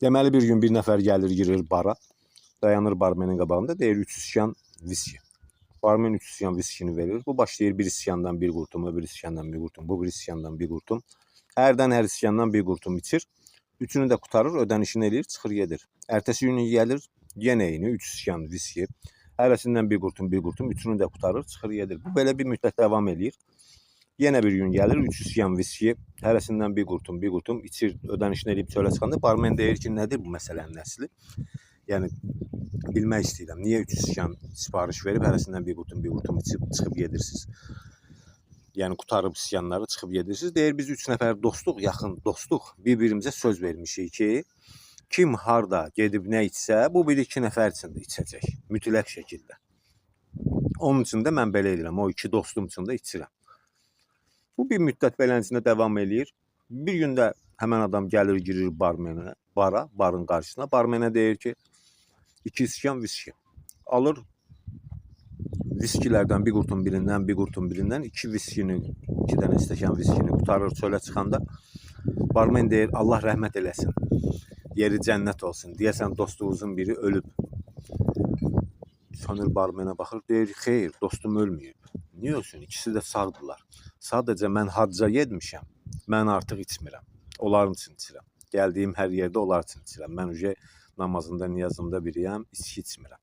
Deməli bir gün bir nəfər gəlir, girir bara. Dayanır barmenin qabağında, deyir 3 iskan viski. Barmen 3 iskan viskini verir. Bu başlayır bir iskandan bir qurtum, öbür iskandan bir qurtum, bu bir iskandan bir qurtum. Hərdən hər iskandan bir qurtum içir. Üçünü də qutarır, ödənişini eləyir, çıxır gedir. Ertəsi günü gəlir, yenə eyni 3 iskan viski. Hərəsindən bir qurtum, üçünü də qutarır, çıxır gedir. Bu belə bir müddət davam eləyir. Yenə bir gün gəlir, 3 iskan viski, hərəsindən bir qurtum içir, ödənişini eləyib çölə çıxanda barmen deyir ki, nədir bu məsələnin əsli? Yəni bilmək istəyirəm. Niyə 3 iskan sifariş verib hərəsindən bir qurtum içib çıxıb gedirsiniz? Yəni qutarıb iskanları çıxıb gedirsiniz. Deyir biz 3 nəfər dostuq, yaxın dostuq. Bir-birimizə söz vermişik ki, kim harda gedib nə içsə, bu bir 2 nəfər üçün də içəcək. Mütləq şəkildə. Onun üçün də mən belə edirəm. O 2 dostum üçün də içirəm. Bu bir müddət beləncəsində davam eləyir. Bir gün də həmən adam gəlir, girir barmenə, barın qarşısına. Barmenə deyir ki, 2 iskan viski. Alır viskilərdən bir qurtum birindən 2 viskini, 2 dənə stəkan viskini qutarır çölə çıxanda. Barmen deyir, Allah rəhmət eləsin. Yeri cənnət olsun. Deyəsən dostluğunuzun biri ölüb. Sönür barmenə baxır, deyir, xeyr, dostum ölməyib. Niyə olsun? İkisi də sağdırlar. Sadəcə mən hacca getmişəm. Mən artıq içmirəm. Onların üçün içirəm. Gəldiyim hər yerdə onlar üçün içirəm. Mən namazında, niyazında biriyəm, içki içmirəm.